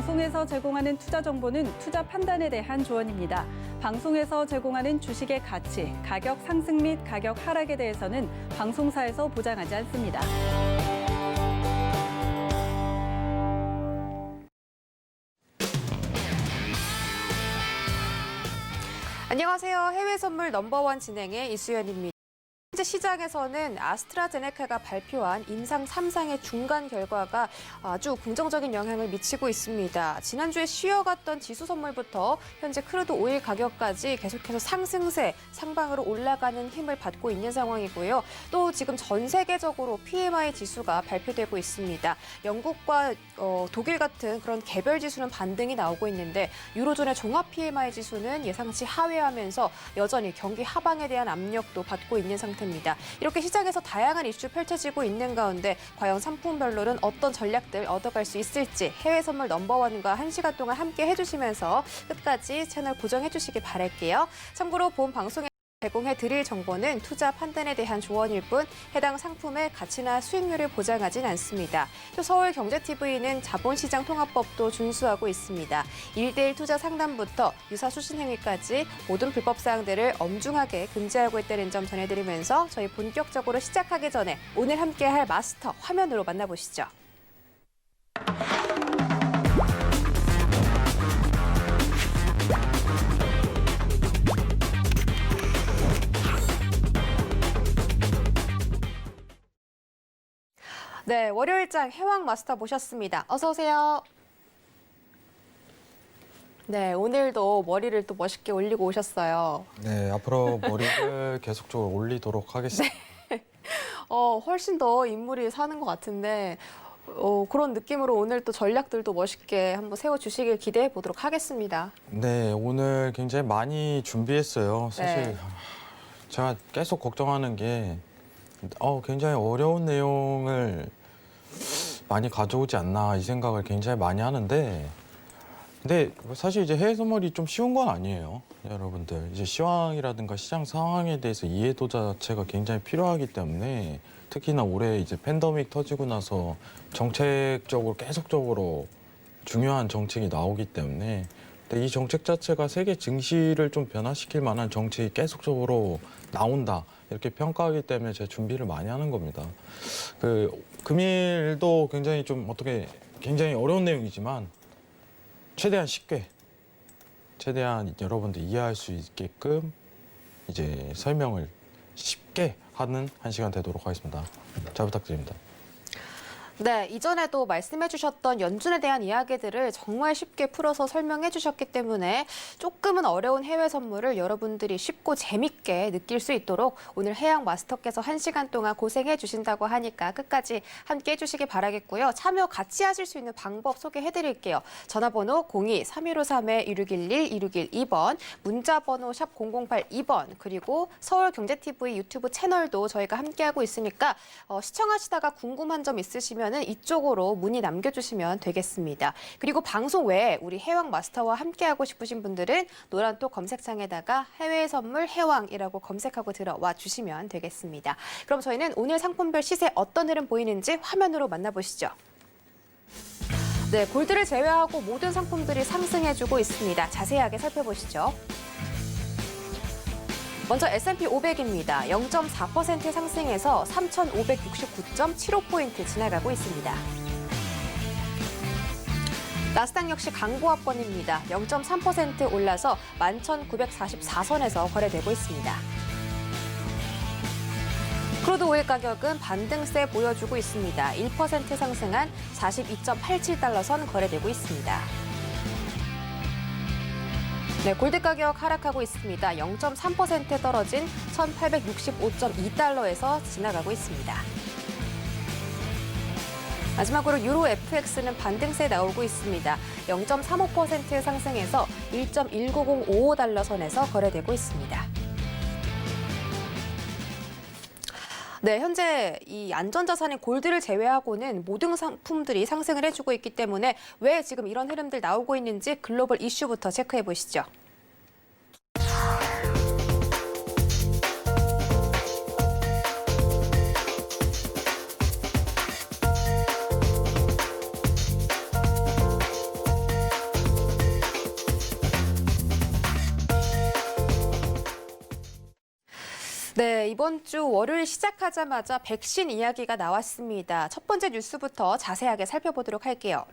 방송에서 제공하는 투자 정보는 투자 판단에 대한 조언입니다. 방송에서 제공하는 주식의 가치, 가격 상승 및 가격 하락에 대해서는 방송사에서 보장하지 않습니다. 안녕하세요. 해외 선물 넘버원 진행의 이수연입니다. 현재 시장에서는 아스트라제네카가 발표한 임상 3상의 중간 결과가 아주 긍정적인 영향을 미치고 있습니다. 지난주에 쉬어갔던 지수 선물부터 현재 크루드 오일 가격까지 계속해서 상승세, 상방으로 올라가는 힘을 받고 있는 상황이고요. 또 지금 전 세계적으로 PMI 지수가 발표되고 있습니다. 영국과 독일 같은 그런 개별 지수는 반등이 나오고 있는데 유로존의 종합 PMI 지수는 예상치 하회하면서 여전히 경기 하방에 대한 압력도 받고 있는 상태입니다. 이렇게 시장에서 다양한 이슈 펼쳐지고 있는 가운데 과연 상품별로는 어떤 전략들 얻어갈 수 있을지 해외 선물 넘버원과 1시간 동안 함께 해주시면서 끝까지 채널 고정해주시기 바랄게요. 참고로 본 방송에 제공해드릴 정보는 투자 판단에 대한 조언일 뿐 해당 상품의 가치나 수익률을 보장하진 않습니다. 또 서울경제TV는 자본시장통합법도 준수하고 있습니다. 1:1 투자 상담부터 유사 수신 행위까지 모든 불법 사항들을 엄중하게 금지하고 있다는 점 전해드리면서 저희 본격적으로 시작하기 전에 오늘 함께할 마스터 화면으로 만나보시죠. 네, 월요일장 해왕 마스터 모셨습니다. 어서 오세요. 네, 오늘도 머리를 또 멋있게 올리고 오셨어요. 네, 앞으로 머리를 계속적으로 올리도록 하겠습니다. 네. 훨씬 더 인물이 사는 것 같은데 그런 느낌으로 오늘 또 전략들도 멋있게 한번 세워주시길 기대해 보도록 하겠습니다. 네, 오늘 굉장히 많이 준비했어요. 사실 네. 제가 계속 걱정하는 게 굉장히 어려운 내용을 많이 가져오지 않나 이 생각을 굉장히 많이 하는데 근데 사실 이제 해외 선물이 좀 쉬운 건 아니에요. 여러분들 이제 시황이라든가 시장 상황에 대해서 이해도 자체가 굉장히 필요하기 때문에 특히나 올해 이제 팬데믹 터지고 나서 정책적으로 계속적으로 중요한 정책이 나오기 때문에 근데 이 정책 자체가 세계 증시를 좀 변화시킬 만한 정책이 계속적으로 나온다 이렇게 평가하기 때문에 제가 준비를 많이 하는 겁니다. 금일도 굉장히 좀 굉장히 어려운 내용이지만 최대한 쉽게 최대한 여러분들 이해할 수 있게끔 이제 설명을 쉽게 하는 1시간 되도록 하겠습니다. 잘 부탁드립니다. 네, 이전에도 말씀해 주셨던 연준에 대한 이야기들을 정말 쉽게 풀어서 설명해 주셨기 때문에 조금은 어려운 해외 선물을 여러분들이 쉽고 재밌게 느낄 수 있도록 오늘 해양 마스터께서 1시간 동안 고생해 주신다고 하니까 끝까지 함께 해주시기 바라겠고요. 참여 같이 하실 수 있는 방법 소개해 드릴게요. 전화번호 02-3153-1611-2612번, 문자번호 샵 0082번, 그리고 서울경제TV 유튜브 채널도 저희가 함께하고 있으니까 시청하시다가 궁금한 점 있으시면 이쪽으로 문의 남겨주시면 되겠습니다. 그리고 방송 외에 우리 해왕 마스터와 함께하고 싶으신 분들은 노란톡 검색창에다가 해외 선물 해왕이라고 검색하고 들어와 주시면 되겠습니다. 그럼 저희는 오늘 상품별 시세 어떤 흐름 보이는지 화면으로 만나보시죠. 네, 골드를 제외하고 모든 상품들이 상승해주고 있습니다. 자세하게 살펴보시죠. 먼저 S&P 500입니다. 0.4% 상승해서 3,569.75포인트 지나가고 있습니다. 나스닥 역시 강보합권입니다. 0.3% 올라서 11,944선에서 거래되고 있습니다. 크루드 오일 가격은 반등세 보여주고 있습니다. 1% 상승한 42.87달러 선 거래되고 있습니다. 네, 골드 가격 하락하고 있습니다. 0.3% 떨어진 1,865.2달러에서 지나가고 있습니다. 마지막으로 유로 FX는 반등세 나오고 있습니다. 0.35% 상승해서 1.19055달러 선에서 거래되고 있습니다. 네, 현재 이 안전자산인 골드를 제외하고는 모든 상품들이 상승을 해주고 있기 때문에 왜 지금 이런 흐름들 나오고 있는지 글로벌 이슈부터 체크해 보시죠. 네, 이번 주 월요일 시작하자마자 백신 이야기가 나왔습니다. 첫 번째 뉴스부터 자세하게 살펴보도록 할게요.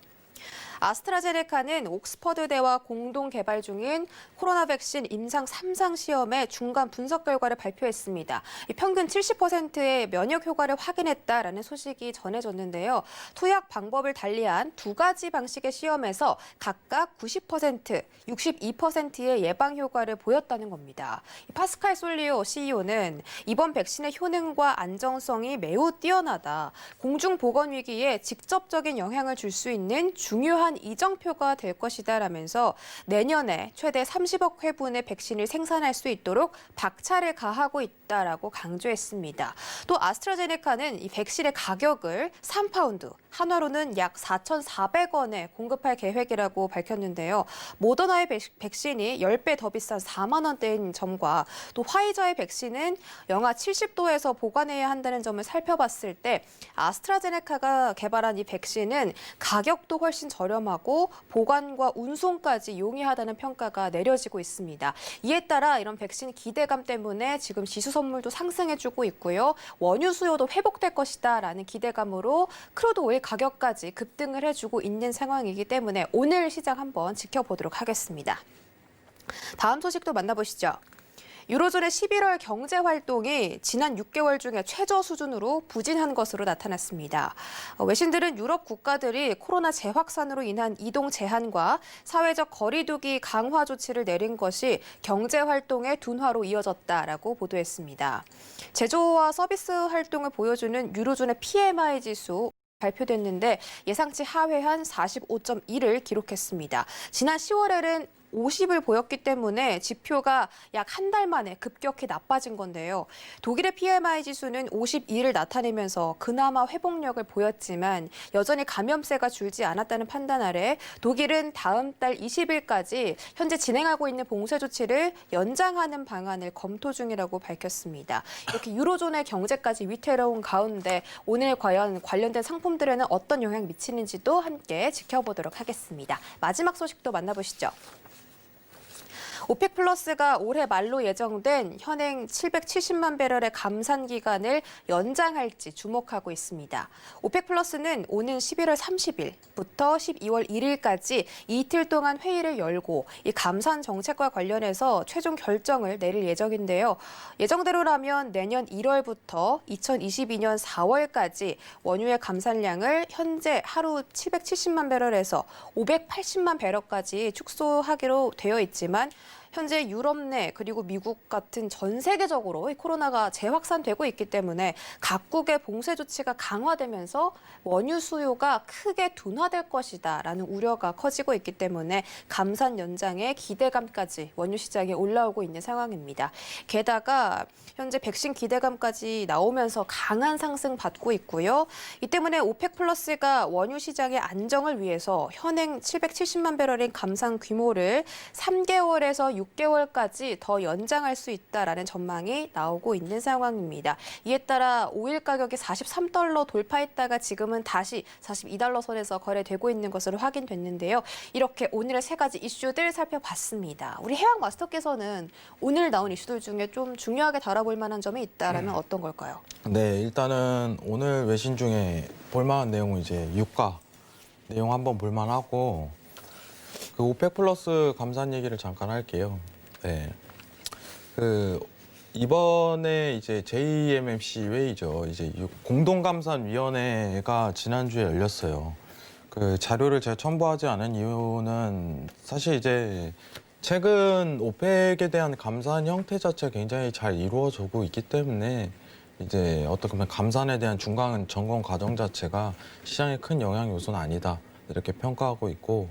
아스트라제네카는 옥스퍼드대와 공동 개발 중인 코로나 백신 임상 3상 시험의 중간 분석 결과를 발표했습니다. 평균 70%의 면역 효과를 확인했다라는 소식이 전해졌는데요. 투약 방법을 달리한 두 가지 방식의 시험에서 각각 90%, 62%의 예방 효과를 보였다는 겁니다. 파스칼 솔리오 CEO는 이번 백신의 효능과 안정성이 매우 뛰어나다. 공중보건 위기에 직접적인 영향을 줄 수 있는 중요한 이정표가 될 것이다라면서 내년에 최대 30억 회분의 백신을 생산할 수 있도록 박차를 가하고 있다라고 강조했습니다. 또 아스트라제네카는 이 백신의 가격을 3파운드, 한화로는 약 4,400원에 공급할 계획이라고 밝혔는데요. 모더나의 백신이 10배 더 비싼 4만 원대인 점과 또 화이자의 백신은 영하 70도에서 보관해야 한다는 점을 살펴봤을 때 아스트라제네카가 개발한 이 백신은 가격도 훨씬 저렴하고 보관과 운송까지 용이하다는 평가가 내려지고 있습니다. 이에 따라 이런 백신 기대감 때문에 지금 지수 선물도 상승해주고 있고요. 원유 수요도 회복될 것이다라는 기대감으로 크루드 오일 가격까지 급등을 해주고 있는 상황이기 때문에 오늘 시장 한번 지켜보도록 하겠습니다. 다음 소식도 만나보시죠. 유로존의 11월 경제 활동이 지난 6개월 중에 최저 수준으로 부진한 것으로 나타났습니다. 외신들은 유럽 국가들이 코로나 재확산으로 인한 이동 제한과 사회적 거리두기 강화 조치를 내린 것이 경제 활동의 둔화로 이어졌다라고 보도했습니다. 제조와 서비스 활동을 보여주는 유로존의 PMI 지수 발표됐는데 예상치 하회한 45.1을 기록했습니다. 지난 10월에는 50을 보였기 때문에 지표가 약 한 달 만에 급격히 나빠진 건데요. 독일의 PMI 지수는 52를 나타내면서 그나마 회복력을 보였지만 여전히 감염세가 줄지 않았다는 판단 아래 독일은 다음 달 20일까지 현재 진행하고 있는 봉쇄 조치를 연장하는 방안을 검토 중이라고 밝혔습니다. 이렇게 유로존의 경제까지 위태로운 가운데 오늘 과연 관련된 상품들에는 어떤 영향 미치는지도 함께 지켜보도록 하겠습니다. 마지막 소식도 만나보시죠. 오펙 플러스가 올해 말로 예정된 현행 770만 배럴의 감산 기간을 연장할지 주목하고 있습니다. 오펙 플러스는 오는 11월 30일부터 12월 1일까지 이틀 동안 회의를 열고 이 감산 정책과 관련해서 최종 결정을 내릴 예정인데요. 예정대로라면 내년 1월부터 2022년 4월까지 원유의 감산량을 현재 하루 770만 배럴에서 580만 배럴까지 축소하기로 되어 있지만 현재 유럽 내 그리고 미국 같은 전 세계적으로 코로나가 재확산되고 있기 때문에 각국의 봉쇄 조치가 강화되면서 원유 수요가 크게 둔화될 것이다라는 우려가 커지고 있기 때문에 감산 연장의 기대감까지 원유 시장에 올라오고 있는 상황입니다. 게다가 현재 백신 기대감까지 나오면서 강한 상승 받고 있고요. 이 때문에 오펙 플러스가 원유 시장의 안정을 위해서 현행 770만 배럴인 감산 규모를 3개월에서 6개월까지 더 연장할 수 있다라는 전망이 나오고 있는 상황입니다. 이에 따라 오일 가격이 43달러 돌파했다가 지금은 다시 42달러 선에서 거래되고 있는 것으로 확인됐는데요. 이렇게 오늘의 세 가지 이슈들 살펴봤습니다. 우리 해왕 마스터께서는 오늘 나온 이슈들 중에 좀 중요하게 다뤄볼 만한 점이 있다라면 어떤 걸까요? 네, 일단은 오늘 외신 중에 볼만한 내용은 이제 유가 내용 한번 볼만하고 그 오펙 플러스 감산 얘기를 잠깐 할게요. 네, 이번에 이제 JMMC 회의죠. 이제 공동감산위원회가 지난주에 열렸어요. 그 자료를 제가 첨부하지 않은 이유는 사실 이제 최근 오펙에 대한 감산 형태 자체가 굉장히 잘 이루어지고 있기 때문에 이제 어떻게 보면 감산에 대한 중간 점검 과정 자체가 시장에 큰 영향 요소는 아니다 이렇게 평가하고 있고,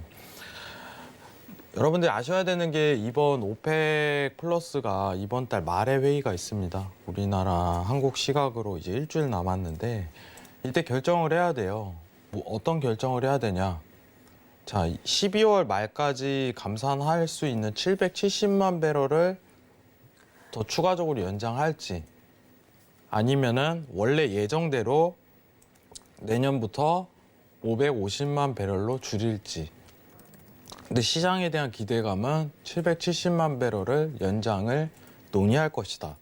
여러분들이 아셔야 되는 게 이번 오펙 플러스가 이번 달 말에 회의가 있습니다. 우리나라 한국 시각으로 이제 일주일 남았는데 이때 결정을 해야 돼요. 뭐 어떤 결정을 해야 되냐? 자, 12월 말까지 감산할 수 있는 770만 배럴을 더 추가적으로 연장할지, 아니면은 원래 예정대로 내년부터 550만 배럴로 줄일지. 근데 시장에 대한 기대감은 770만 배럴을 연장을 논의할 것이다.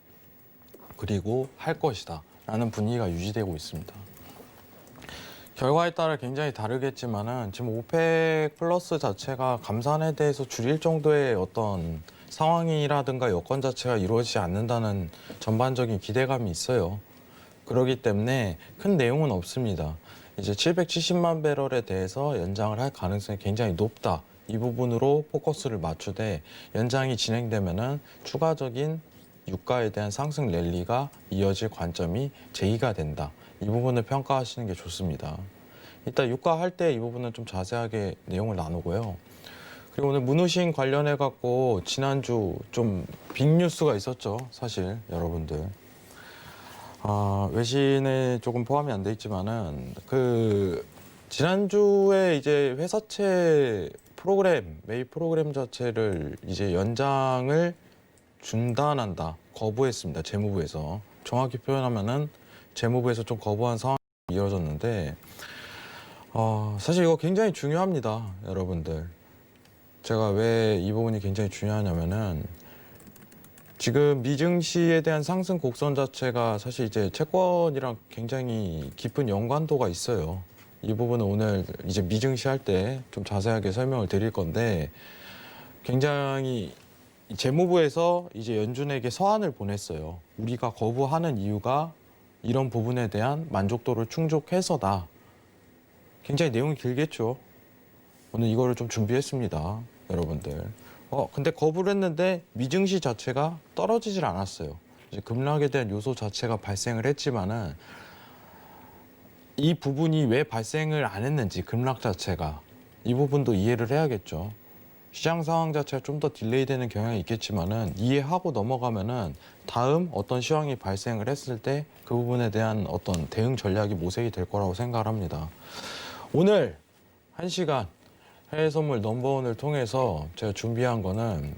그리고 할 것이다 라는 분위기가 유지되고 있습니다. 결과에 따라 굉장히 다르겠지만은 지금 오펙 플러스 자체가 감산에 대해서 줄일 정도의 어떤 상황이라든가 여건 자체가 이루어지지 않는다는 전반적인 기대감이 있어요. 그렇기 때문에 큰 내용은 없습니다. 이제 770만 배럴에 대해서 연장을 할 가능성이 굉장히 높다. 이 부분으로 포커스를 맞추되 연장이 진행되면은 추가적인 유가에 대한 상승 랠리가 이어질 관점이 제기가 된다. 이 부분을 평가하시는 게 좋습니다. 이따 유가 할 때 이 부분은 좀 자세하게 내용을 나누고요. 그리고 오늘 문우신 관련해 갖고 지난주 좀 빅뉴스가 있었죠. 사실 여러분들. 외신에 조금 포함이 안 돼 있지만은 지난주에 이제 회사채 프로그램, 매입 프로그램 자체를 이제 연장을 중단한다, 거부했습니다. 재무부에서. 정확히 표현하면은 재무부에서 좀 거부한 상황이 이어졌는데, 사실 이거 굉장히 중요합니다, 여러분들. 제가 왜 이 부분이 굉장히 중요하냐면은 지금 미증시에 대한 상승 곡선 자체가 사실 이제 채권이랑 굉장히 깊은 연관도가 있어요. 이 부분은 오늘 이제 미증시 할 때 좀 자세하게 설명을 드릴 건데, 굉장히 재무부에서 이제 연준에게 서한을 보냈어요. 우리가 거부하는 이유가 이런 부분에 대한 만족도를 충족해서다. 굉장히 내용이 길겠죠. 오늘 이거를 좀 준비했습니다, 여러분들. 근데 거부를 했는데 미증시 자체가 떨어지질 않았어요. 이제 급락에 대한 요소 자체가 발생을 했지만은 이 부분이 왜 발생을 안 했는지, 급락 자체가, 이 부분도 이해를 해야겠죠. 시장 상황 자체가 좀 더 딜레이되는 경향이 있겠지만은 이해하고 넘어가면은 다음 어떤 시황이 발생을 했을 때 그 부분에 대한 어떤 대응 전략이 모색이 될 거라고 생각을 합니다. 오늘 1시간 해외 선물 넘버원을 통해서 제가 준비한 거는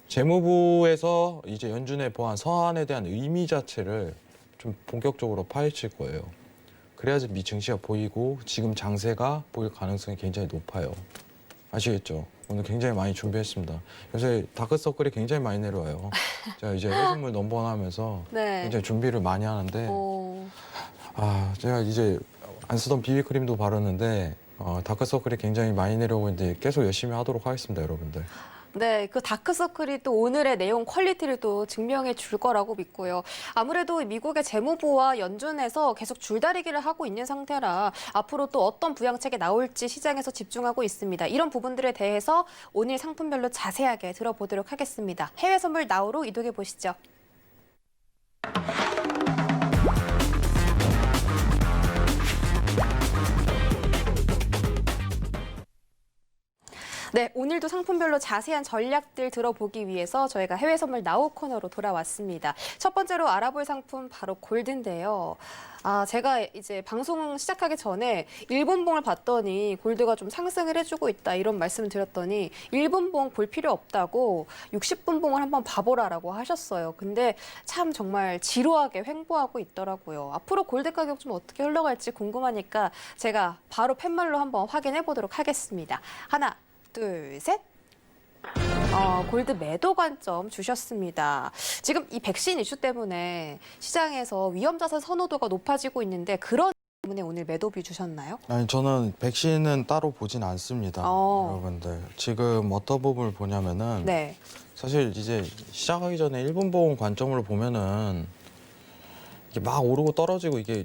재무부에서 이제 연준에 보한 서한에 대한 의미 자체를 좀 본격적으로 파헤칠 거예요. 그래야지 미 증시가 보이고 지금 장세가 보일 가능성이 굉장히 높아요. 아시겠죠? 오늘 굉장히 많이 준비했습니다. 요새 다크서클이 굉장히 많이 내려와요. 제가 이제 해외 선물 넘버원 하면서 네. 굉장히 준비를 많이 하는데 제가 이제 안 쓰던 비비크림도 바르는데 다크서클이 굉장히 많이 내려오고 있는데 계속 열심히 하도록 하겠습니다, 여러분들. 네, 그 다크서클이 또 오늘의 내용 퀄리티를 또 증명해 줄 거라고 믿고요. 아무래도 미국의 재무부와 연준에서 계속 줄다리기를 하고 있는 상태라 앞으로 또 어떤 부양책이 나올지 시장에서 집중하고 있습니다. 이런 부분들에 대해서 오늘 상품별로 자세하게 들어보도록 하겠습니다. 해외 선물 나우로 이동해 보시죠. 네, 오늘도 상품별로 자세한 전략들 들어보기 위해서 저희가 해외 선물 나우 코너로 돌아왔습니다. 첫 번째로 알아볼 상품 바로 골드인데요. 제가 이제 방송 시작하기 전에 일본봉을 봤더니 골드가 좀 상승을 해주고 있다 이런 말씀을 드렸더니 일본봉 볼 필요 없다고 60분봉을 한번 봐보라라고 하셨어요. 근데 참 정말 지루하게 횡보하고 있더라고요. 앞으로 골드 가격 좀 어떻게 흘러갈지 궁금하니까 제가 바로 팻말로 한번 확인해 보도록 하겠습니다. 하나, 둘, 셋. 골드 매도 관점 주셨습니다. 지금 이 백신 이슈 때문에 시장에서 위험자산 선호도가 높아지고 있는데 그런 때문에 오늘 매도비 주셨나요? 아니, 저는 백신은 따로 보진 않습니다, 여러분들. 지금 어떤 부분을 보냐면은 네. 사실 이제 시작하기 전에 일본보험 관점으로 보면은 이게 막 오르고 떨어지고 이게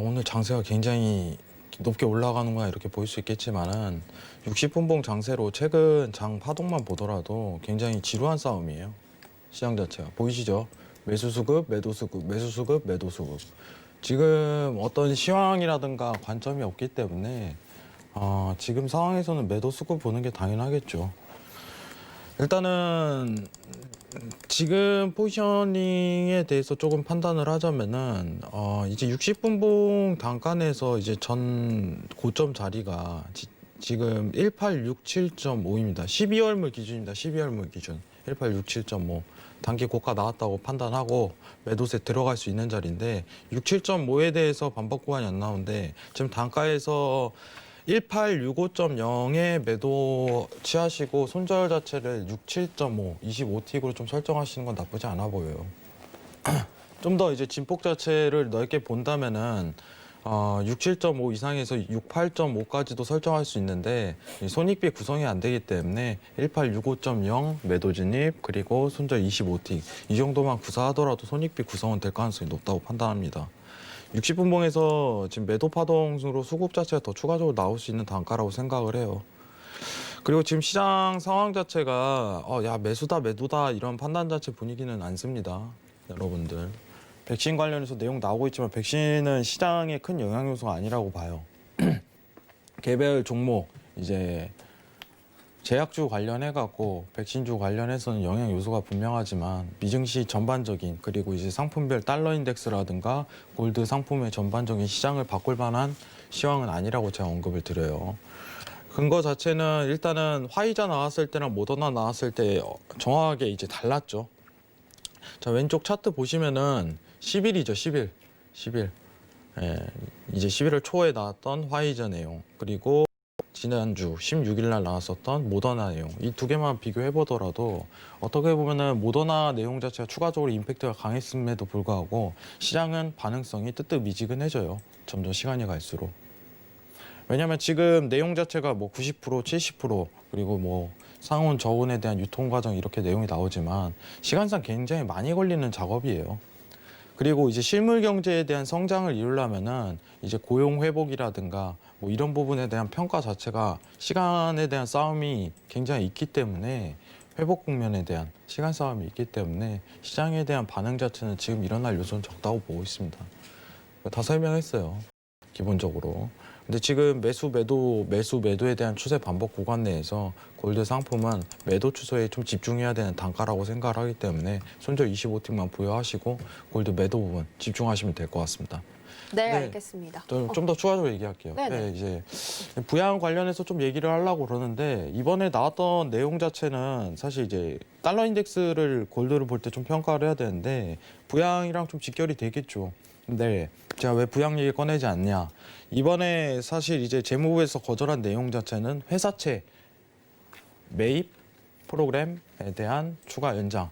오늘 장세가 굉장히 높게 올라가는구나 이렇게 보일 수 있겠지만은 60분봉 장세로 최근 장 파동만 보더라도 굉장히 지루한 싸움이에요. 시장 자체가. 보이시죠? 매수 수급, 매도 수급, 매수 수급, 매도 수급. 지금 어떤 시황이라든가 관점이 없기 때문에 지금 상황에서는 매도 수급 보는 게 당연하겠죠. 일단은 지금 포지셔닝에 대해서 조금 판단을 하자면은 이제 60분봉 단간에서 이제 전 고점 자리가 지금 1867.5입니다. 12월물 기준입니다. 12월물 기준 1867.5. 단기 고가 나왔다고 판단하고 매도세 들어갈 수 있는 자리인데 67.5에 대해서 반박 구간이 안 나오는데 지금 단가에서 1865.0에 매도 취하시고 손절 자체를 67.5, 25틱으로 좀 설정하시는 건 나쁘지 않아 보여요. 좀 더 이제 진폭 자체를 넓게 본다면은 67.5 이상에서 68.5까지도 설정할 수 있는데 이 손익비 구성이 안 되기 때문에 1865.0 매도 진입 그리고 손절 25틱 이 정도만 구사하더라도 손익비 구성은 될 가능성이 높다고 판단합니다. 60분봉에서 지금 매도 파동으로 수급 자체가 더 추가적으로 나올 수 있는 단가라고 생각을 해요. 그리고 지금 시장 상황 자체가 야 매수다 매도다 이런 판단 자체 분위기는 않습니다. 여러분들. 백신 관련해서 내용 나오고 있지만 백신은 시장에 큰 영향 요소가 아니라고 봐요. 개별 종목 이제 제약주 관련해 갖고 백신주 관련해서는 영향 요소가 분명하지만 미증시 전반적인 그리고 이제 상품별 달러 인덱스라든가 골드 상품의 전반적인 시장을 바꿀 만한 시황은 아니라고 제가 언급을 드려요. 근거 자체는 일단은 화이자 나왔을 때랑 모더나 나왔을 때 정확하게 이제 달랐죠. 자, 왼쪽 차트 보시면은 10일이죠, 10일. 예, 이제 11월 초에 나왔던 화이자 내용, 그리고 지난주 16일 날 나왔었던 모더나 내용, 이 두 개만 비교해 보더라도 어떻게 보면은 모더나 내용 자체가 추가적으로 임팩트가 강했음에도 불구하고 시장은 반응성이 뜨뜻미지근해져요. 점점 시간이 갈수록. 왜냐하면 지금 내용 자체가 뭐 90%, 70% 그리고 뭐 상온 저온에 대한 유통 과정 이렇게 내용이 나오지만 시간상 굉장히 많이 걸리는 작업이에요. 그리고 이제 실물 경제에 대한 성장을 이루려면은 이제 고용 회복이라든가 뭐 이런 부분에 대한 평가 자체가 시간에 대한 싸움이 굉장히 있기 때문에 회복 국면에 대한 시간 싸움이 있기 때문에 시장에 대한 반응 자체는 지금 일어날 요소는 적다고 보고 있습니다. 다 설명했어요. 기본적으로. 근데 지금 매수 매도에 대한 추세 반복 구간 내에서 골드 상품은 매도 추세에 좀 집중해야 되는 단가라고 생각을 하기 때문에 손절 25틱만 부여하시고 골드 매도 부분 집중하시면 될 것 같습니다. 네, 네. 알겠습니다. 좀 더 추가적으로 얘기할게요. 네네. 네, 이제 부양 관련해서 좀 얘기를 하려고 그러는데 이번에 나왔던 내용 자체는 사실 이제 달러 인덱스를 골드를 볼 때 좀 평가를 해야 되는데 부양이랑 좀 직결이 되겠죠. 네, 제가 왜 부양 얘기 꺼내지 않냐? 이번에 사실 이제 재무부에서 거절한 내용 자체는 회사채 매입 프로그램에 대한 추가 연장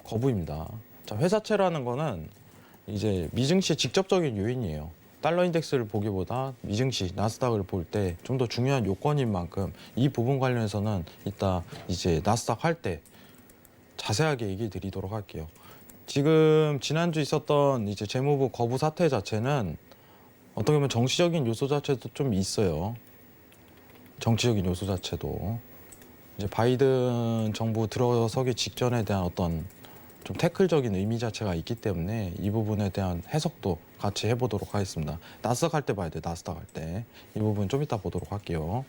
거부입니다. 자, 회사채라는 거는 이제 미증시의 직접적인 요인이에요. 달러 인덱스를 보기보다 미증시 나스닥을 볼 때 좀 더 중요한 요건인 만큼 이 부분 관련해서는 이따 이제 나스닥 할 때 자세하게 얘기 드리도록 할게요. 지금 지난주 있었던 이제 재무부 거부 사태 자체는 어떻게 보면 정치적인 요소 자체도 좀 있어요. 정치적인 요소 자체도 이제 바이든 정부 들어서기 직전에 대한 어떤 좀 태클적인 의미 자체가 있기 때문에 이 부분에 대한 해석도 같이 해보도록 하겠습니다. 나스닥 할 때 봐야 돼요. 나스닥 할 때. 이 부분 좀 이따 보도록 할게요.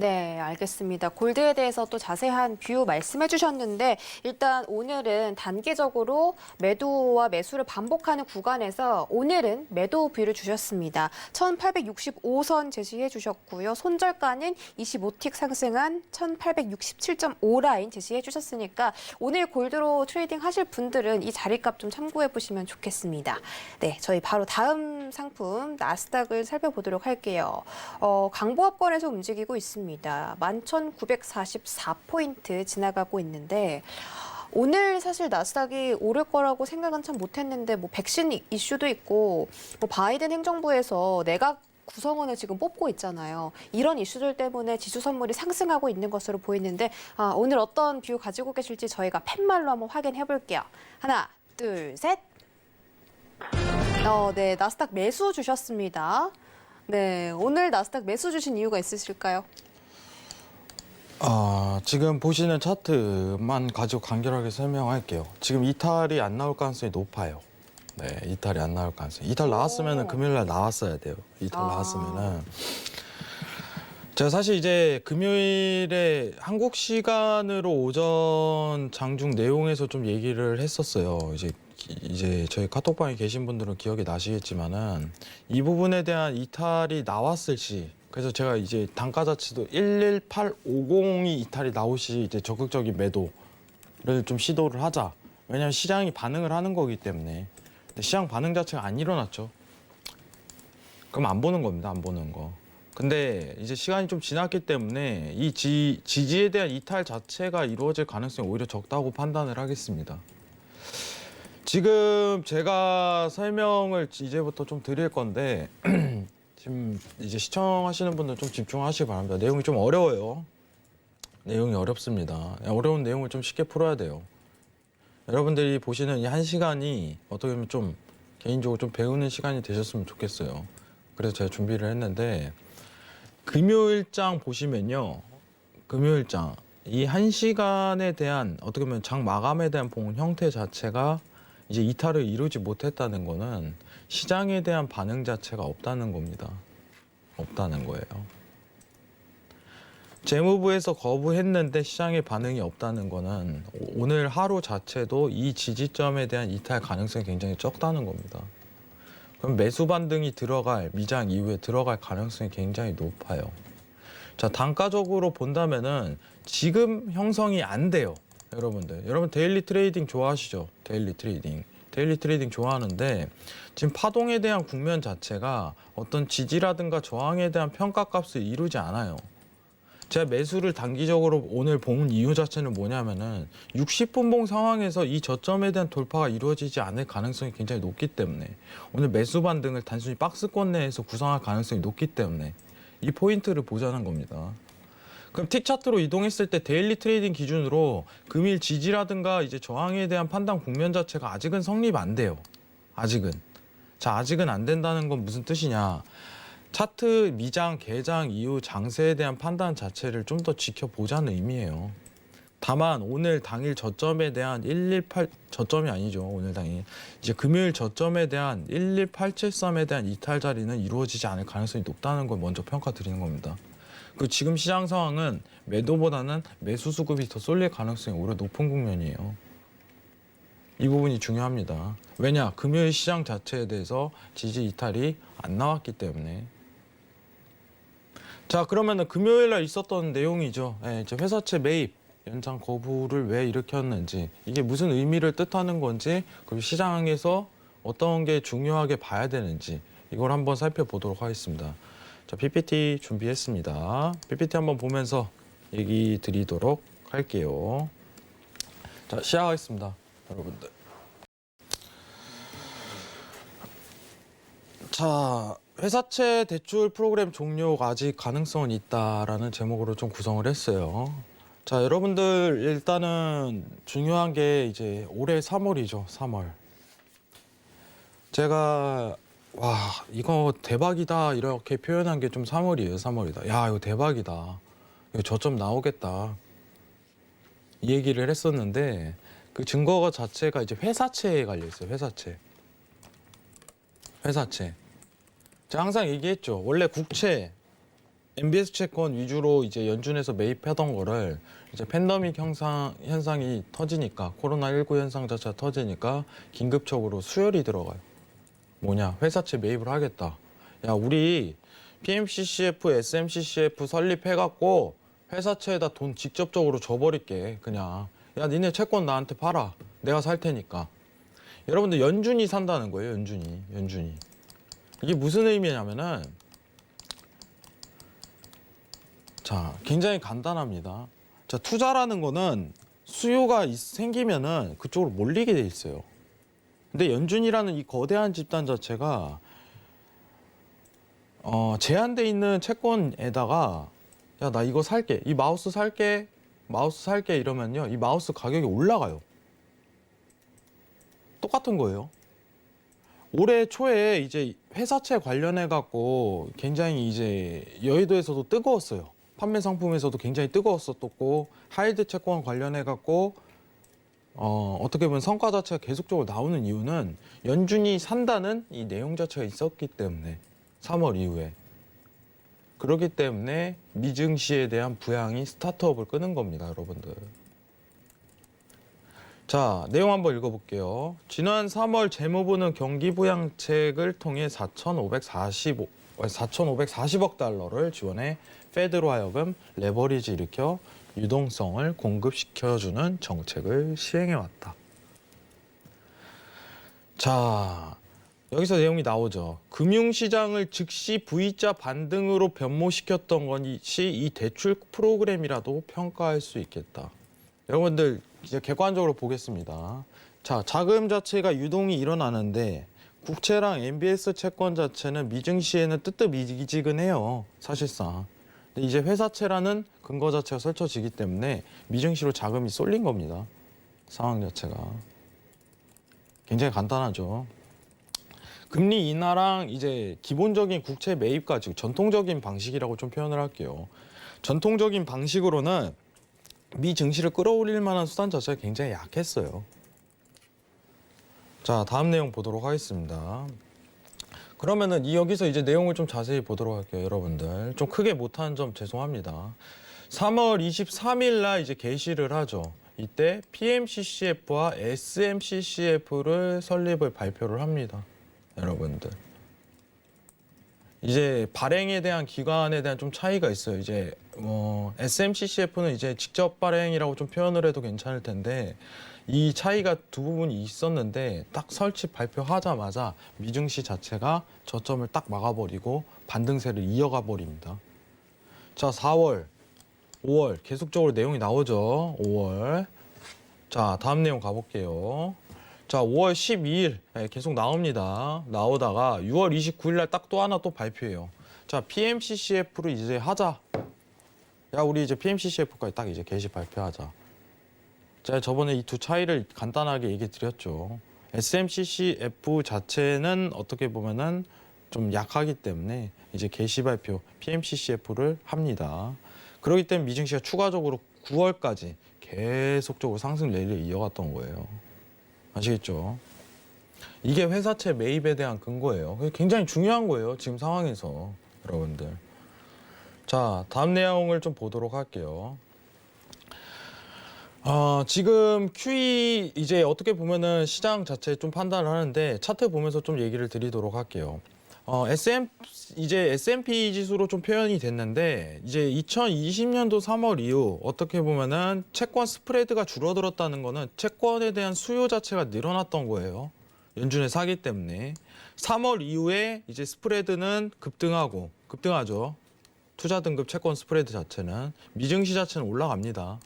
네, 알겠습니다. 골드에 대해서 또 자세한 뷰 말씀해 주셨는데 일단 오늘은 단계적으로 매도와 매수를 반복하는 구간에서 오늘은 매도 뷰를 주셨습니다. 1865선 제시해 주셨고요. 손절가는 25틱 상승한 1867.5 라인 제시해 주셨으니까 오늘 골드로 트레이딩 하실 분들은 이 자리값 좀 참고해 보시면 좋겠습니다. 네, 저희 바로 다음 상품 나스닥을 살펴보도록 할게요. 강보합권에서 움직이고 있습니다. 11,944포인트 지나가고 있는데 오늘 사실 나스닥이 오를 거라고 생각은 참 못했는데 뭐 백신 이슈도 있고 뭐 바이든 행정부에서 내각 구성원을 지금 뽑고 있잖아요. 이런 이슈들 때문에 지수 선물이 상승하고 있는 것으로 보이는데 오늘 어떤 뷰 가지고 계실지 저희가 팻말로 한번 확인해 볼게요. 하나, 둘, 셋. 네, 나스닥 매수 주셨습니다. 네, 오늘 나스닥 매수 주신 이유가 있으실까요? 지금 보시는 차트만 가지고 간결하게 설명할게요. 지금 이탈이 안 나올 가능성이 높아요. 네, 이탈이 안 나올 가능성이. 이탈 나왔으면 금요일 날 나왔어야 돼요. 이탈 나왔으면은. 제가 사실 이제 금요일에 한국 시간으로 오전 장중 내용에서 좀 얘기를 했었어요. 이제 저희 카톡방에 계신 분들은 기억이 나시겠지만은 이 부분에 대한 이탈이 나왔을 시 그래서 제가 이제 단가 자체도 11850이 이탈이 나올 시 이제 적극적인 매도를 좀 시도를 하자. 왜냐하면 시장이 반응을 하는 거기 때문에. 근데 시장 반응 자체가 안 일어났죠. 그럼 안 보는 겁니다. 안 보는 거. 근데 이제 시간이 좀 지났기 때문에 이 지지에 대한 이탈 자체가 이루어질 가능성이 오히려 적다고 판단을 하겠습니다. 지금 제가 설명을 이제부터 좀 드릴 건데 지금 이제 시청하시는 분들 좀 집중하시기 바랍니다. 내용이 좀 어려워요. 내용이 어렵습니다. 어려운 내용을 좀 쉽게 풀어야 돼요. 여러분들이 보시는 이 1시간이 어떻게 보면 좀 개인적으로 좀 배우는 시간이 되셨으면 좋겠어요. 그래서 제가 준비를 했는데 금요일장 보시면요. 금요일장 이 1시간에 대한 어떻게 보면 장 마감에 대한 본 형태 자체가 이제 이탈을 이루지 못했다는 거는 시장에 대한 반응 자체가 없다는 겁니다. 없다는 거예요. 재무부에서 거부했는데 시장의 반응이 없다는 거는 오늘 하루 자체도 이 지지점에 대한 이탈 가능성이 굉장히 적다는 겁니다. 그럼 매수 반등이 들어갈 미장 이후에 들어갈 가능성이 굉장히 높아요. 자, 단가적으로 본다면은 지금 형성이 안 돼요. 여러분 데일리 트레이딩 좋아하시죠? 데일리 트레이딩 좋아하는데 지금 파동에 대한 국면 자체가 어떤 지지라든가 저항에 대한 평가값을 이루지 않아요. 제가 매수를 단기적으로 오늘 본 이유 자체는 뭐냐면은 60분봉 상황에서 이 저점에 대한 돌파가 이루어지지 않을 가능성이 굉장히 높기 때문에 오늘 매수 반등을 단순히 박스권 내에서 구성할 가능성이 높기 때문에 이 포인트를 보자는 겁니다. 그럼 틱 차트로 이동했을 때 데일리 트레이딩 기준으로 금일 지지라든가 이제 저항에 대한 판단 국면 자체가 아직은 성립 안 돼요. 아직은. 자, 아직은 안 된다는 건 무슨 뜻이냐? 차트 미장, 개장 이후 장세에 대한 판단 자체를 좀 더 지켜보자는 의미예요. 다만 오늘 당일 저점에 대한 118 저점이 아니죠. 오늘 당일 이제 금요일 저점에 대한 11873에 대한 이탈 자리는 이루어지지 않을 가능성이 높다는 걸 먼저 평가드리는 겁니다. 그 지금 시장 상황은 매도보다는 매수 수급이 더 쏠릴 가능성이 오히려 높은 국면이에요. 이 부분이 중요합니다. 왜냐? 금요일 시장 자체에 대해서 지지 이탈이 안 나왔기 때문에. 자, 그러면은 금요일 날 있었던 내용이죠. 이제 회사채 매입 연장 거부를 왜 일으켰는지, 이게 무슨 의미를 뜻하는 건지, 그리고 시장에서 어떤 게 중요하게 봐야 되는지 이걸 한번 살펴보도록 하겠습니다. 자, PPT 준비했습니다. PPT 한번 보면서 얘기 드리도록 할게요. 자, 시작하겠습니다, 여러분들. 자, 회사채 대출 프로그램 종료가 아직 가능성은 있다라는 제목으로 좀 구성을 했어요. 자, 여러분들 일단은 중요한 게 이제 올해 3월이죠. 3월. 제가 와, 이거 대박이다 이렇게 표현한 게 좀 3월이에요. 3월이다. 야, 이거 대박이다. 이거 저점 나오겠다. 이 얘기를 했었는데 그 증거 자체가 이제 회사채에 갈려 있어요. 회사채. 제가 항상 얘기했죠. 원래 국채, MBS 채권 위주로 이제 연준에서 매입하던 거를 이제 팬데믹 현상이 터지니까, 코로나19 현상 자체가 터지니까 긴급적으로 수혈이 들어가요. 뭐냐? 회사채 매입을 하겠다. 야, 우리 PMCCF, SMCCF 설립해갖고 회사채에다 돈 직접적으로 줘버릴게. 그냥. 야, 니네 채권 나한테 팔아. 내가 살 테니까. 여러분들 연준이 산다는 거예요. 연준이. 이게 무슨 의미냐면은, 자, 굉장히 간단합니다. 자, 투자라는 거는 수요가 생기면은 그쪽으로 몰리게 돼 있어요. 근데 연준이라는 이 거대한 집단 자체가 제한돼 있는 채권에다가 야, 나 이거 살게. 이 마우스 살게 이러면요. 이 마우스 가격이 올라가요. 똑같은 거예요. 올해 초에 이제 회사채 관련해 갖고 굉장히 이제 여의도에서도 뜨거웠어요. 판매 상품에서도 굉장히 뜨거웠었고, 하이드 채권 관련해 갖고 어떻게 보면 성과 자체가 계속적으로 나오는 이유는 연준이 산다는 이 내용 자체가 있었기 때문에, 3월 이후에. 그렇기 때문에 미증시에 대한 부양이 스타트업을 끄는 겁니다, 여러분들. 자, 내용 한번 읽어볼게요. 지난 3월 재무부는 경기 부양책을 통해 4,540억 달러를 지원해 페드로 하여금 레버리지 일으켜 유동성을 공급시켜주는 정책을 시행해왔다. 자, 여기서 내용이 나오죠. 금융시장을 즉시 V자 반등으로 변모시켰던 것이 이 대출 프로그램이라도 평가할 수 있겠다. 여러분들 이제 객관적으로 보겠습니다. 자, 자금 자체가 유동이 일어나는데 국채랑 MBS 채권 자체는 미증시에는 뜨뜻미지근해요. 사실상. 근데 이제 회사채라는 근거 자체가 설쳐지기 때문에 미증시로 자금이 쏠린 겁니다. 상황 자체가. 굉장히 간단하죠. 금리 인하랑 이제 기본적인 국채 매입까지 전통적인 방식이라고 좀 표현을 할게요. 전통적인 방식으로는 미 증시를 끌어올릴 만한 수단 자체가 굉장히 약했어요. 자, 다음 내용 보도록 하겠습니다. 그러면은 여기서 이제 내용을 좀 자세히 보도록 할게요, 여러분들. 좀 크게 못한 점 죄송합니다. 3월 23일 날 이제 개시를 하죠. 이때 PMCCF와 SMCCF를 설립을 발표를 합니다, 여러분들. 이제 발행에 대한 기간에 대한 좀 차이가 있어요. 이제 SMCCF는 이제 직접 발행이라고 좀 표현을 해도 괜찮을 텐데 이 차이가 두 부분이 있었는데 딱 설치 발표하자마자 미증시 자체가 저점을 딱 막아버리고 반등세를 이어가 버립니다. 자, 4월, 5월 계속적으로 내용이 나오죠. 5월. 자, 다음 내용 가볼게요. 자, 5월 12일 계속 나옵니다. 나오다가 6월 29일 날 딱 또 하나 또 발표해요. 자, PMCCF를 이제 하자. 야, 우리 이제 PMCCF까지 딱 이제 개시 발표하자. 제가 저번에 이 두 차이를 간단하게 얘기 드렸죠. SMCCF 자체는 어떻게 보면은 좀 약하기 때문에 이제 개시 발표 PMCCF를 합니다. 그렇기 때문에 미증시가 추가적으로 9월까지 계속적으로 상승 랠리를 이어갔던 거예요. 아시겠죠? 이게 회사채 매입에 대한 근거예요. 그게 굉장히 중요한 거예요. 지금 상황에서 여러분들. 자, 다음 내용을 좀 보도록 할게요. 지금 QE 이제 어떻게 보면은 시장 자체 좀 판단을 하는데 차트 보면서 좀 얘기를 드리도록 할게요. 이제 S&P 지수로 좀 표현이 됐는데 이제 2020년도 3월 이후 어떻게 보면은 채권 스프레드가 줄어들었다는 거는 채권에 대한 수요 자체가 늘어났던 거예요. 연준의 사기 때문에 3월 이후에 이제 스프레드는 급등하죠. 투자 등급 채권 스프레드 자체는 미증시 자체는 올라갑니다.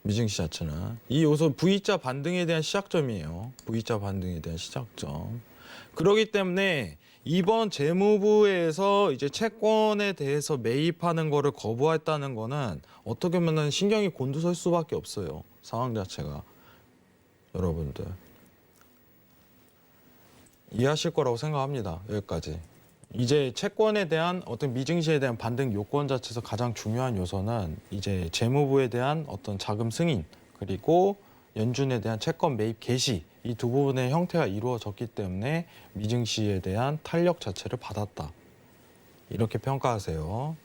미증시 자체는 이 요소 V자 반등에 대한 시작점이에요. V자 반등에 대한 시작점. 그렇기 때문에 이번 재무부에서 이제 채권에 대해서 매입하는 거를 거부했다는 거는 어떻게 보면 신경이 곤두설 수밖에 없어요. 상황 자체가. 여러분들 이해하실 거라고 생각합니다. 여기까지. 이제 채권에 대한 어떤 미증시에 대한 반등 요건 자체에서 가장 중요한 요소는 이제 재무부에 대한 어떤 자금 승인 그리고 연준에 대한 채권 매입 개시 이 두 부분의 형태가 이루어졌기 때문에 미증시에 대한 탄력 자체를 받았다. 이렇게 평가하세요.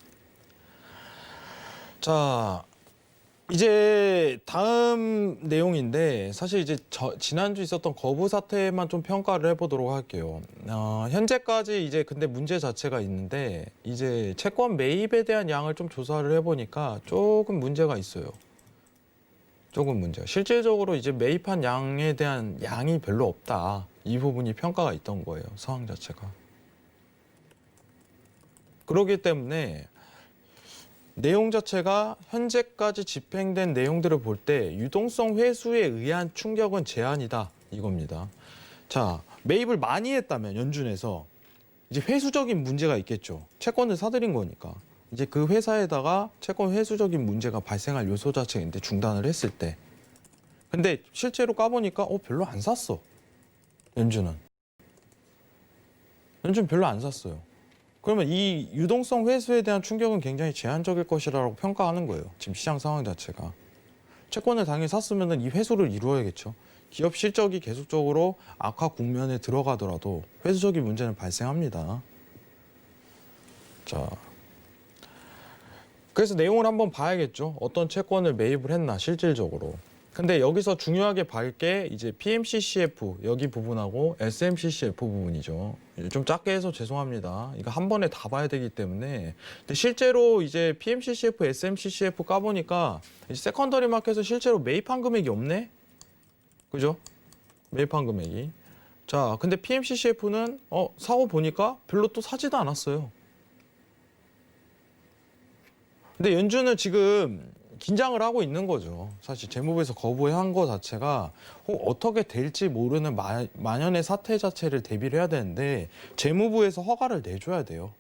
자, 이제 다음 내용인데 사실 이제 지난주 있었던 거부 사태만 좀 평가를 해보도록 할게요. 현재까지 이제 근데 문제 자체가 있는데 이제 채권 매입에 대한 양을 좀 조사를 해보니까 조금 문제가 있어요. 조금 문제가. 실질적으로 이제 매입한 양에 대한 양이 별로 없다. 이 부분이 평가가 있던 거예요. 상황 자체가. 그렇기 때문에 내용 자체가 현재까지 집행된 내용들을 볼 때 유동성 회수에 의한 충격은 제한이다. 이겁니다. 자, 매입을 많이 했다면 연준에서 이제 회수적인 문제가 있겠죠. 채권을 사들인 거니까. 이제 그 회사에다가 채권 회수적인 문제가 발생할 요소 자체인데 중단을 했을 때. 근데 실제로 까보니까 별로 안 샀어. 연준은. 연준 별로 안 샀어요. 그러면 이 유동성 회수에 대한 충격은 굉장히 제한적일 것이라고 평가하는 거예요. 지금 시장 상황 자체가. 채권을 당연히 샀으면 이 회수를 이루어야겠죠. 기업 실적이 계속적으로 악화 국면에 들어가더라도 회수적인 문제는 발생합니다. 자, 그래서 내용을 한번 봐야겠죠. 어떤 채권을 매입을 했나 실질적으로. 근데 여기서 중요하게 볼 게 이제 PMCCF 여기 부분하고 SMCCF 부분이죠. 좀 작게 해서 죄송합니다. 이거 한 번에 다 봐야 되기 때문에. 근데 실제로 이제 PMCCF, SMCCF 까보니까 이제 세컨더리 마켓에서 실제로 매입한 금액이 없네? 그죠? 매입한 금액이. 자, 근데 PMCCF는 사고 보니까 별로 또 사지도 않았어요. 근데 연준은 지금 긴장을 하고 있는 거죠. 사실 재무부에서 거부한 거 자체가 어떻게 될지 모르는 만연의 사태 자체를 대비를 해야 되는데 재무부에서 허가를 내줘야 돼요.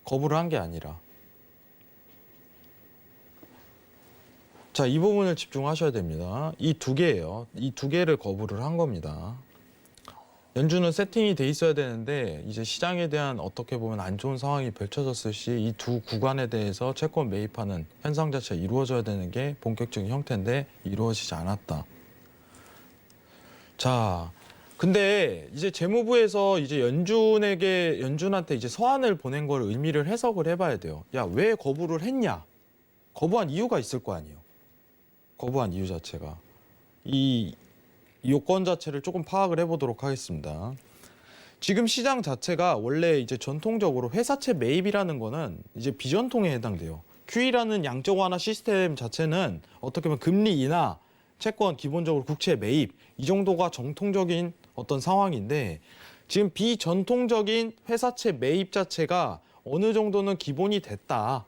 거부를 한 게 아니라. 자, 이 부분을 집중하셔야 됩니다. 이 두 개예요. 이 두 개를 거부를 한 겁니다. 연준은 세팅이 돼 있어야 되는데 이제 시장에 대한 어떻게 보면 안 좋은 상황이 펼쳐졌을 시 이 두 구간에 대해서 채권 매입하는 현상 자체가 이루어져야 되는 게 본격적인 형태인데 이루어지지 않았다. 자, 근데 이제 재무부에서 이제 연준한테 이제 서한을 보낸 걸 의미를 해석을 해봐야 돼요. 야, 왜 거부를 했냐? 거부한 이유가 있을 거 아니에요. 거부한 이유 자체가 이 요건 자체를 조금 파악을 해보도록 하겠습니다. 지금 시장 자체가 원래 이제 전통적으로 회사채 매입이라는 거는 이제 비전통에 해당돼요. QE라는 양적 완화 시스템 자체는 어떻게 보면 금리 인하, 채권 기본적으로 국채 매입 이 정도가 정통적인 어떤 상황인데 지금 비전통적인 회사채 매입 자체가 어느 정도는 기본이 됐다.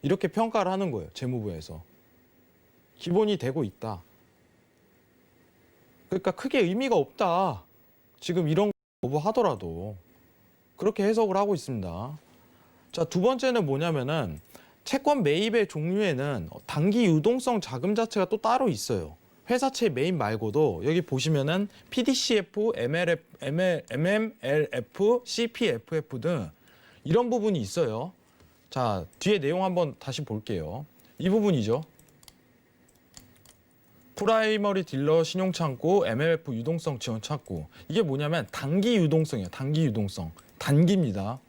이렇게 평가를 하는 거예요. 재무부에서. 기본이 되고 있다. 그러니까 크게 의미가 없다. 지금 이런 거 거부하더라도. 그렇게 해석을 하고 있습니다. 자, 두 번째는 뭐냐면은 채권 매입의 종류에는 단기 유동성 자금 자체가 또 따로 있어요. 회사채 매입 말고도 여기 보시면은 PDCF, MMLF, CPFF 등 이런 부분이 있어요. 자, 뒤에 내용 한번 다시 볼게요. 이 부분이죠. 프라이머리 딜러 신용창구, MMF 유동성 지원 창구. 이게 뭐냐면 단기 유동성이에요. 단기 유동성. 단기입니다.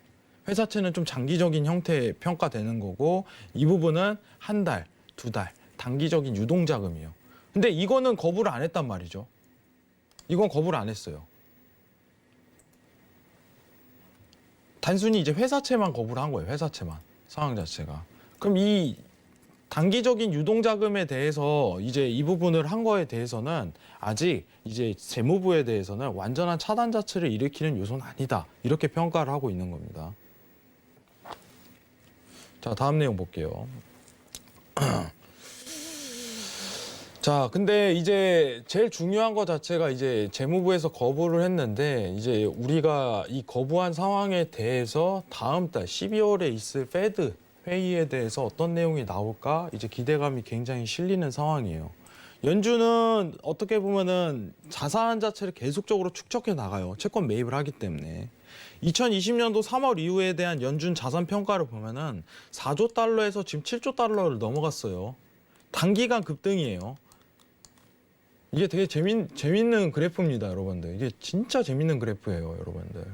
회사채는 좀 장기적인 형태의 평가되는 거고 이 부분은 한 달, 두 달 단기적인 유동자금이에요. 근데 이거는 거부를 안 했단 말이죠. 이건 거부를 안 했어요. 단순히 이제 회사채만 거부를 한 거예요. 회사채만. 상황 자체가. 그럼 이 단기적인 유동자금에 대해서 이제 이 부분을 한 거에 대해서는 아직 이제 재무부에 대해서는 완전한 차단 자체를 일으키는 요소는 아니다. 이렇게 평가를 하고 있는 겁니다. 자, 다음 내용 볼게요. 자, 근데 이제 제일 중요한 거 자체가 이제 재무부에서 거부를 했는데 이제 우리가 이 거부한 상황에 대해서 다음 달 12월에 있을 페드 회의에 대해서 어떤 내용이 나올까 이제 기대감이 굉장히 실리는 상황이에요. 연준은 어떻게 보면은 자산 자체를 계속적으로 축적해 나가요. 채권 매입을 하기 때문에. 2020년도 3월 이후에 대한 연준 자산 평가를 보면은 4조 달러에서 지금 7조 달러를 넘어갔어요. 단기간 급등이에요. 이게 되게 재밌는 그래프입니다, 여러분들. 이게 진짜 재밌는 그래프예요, 여러분들.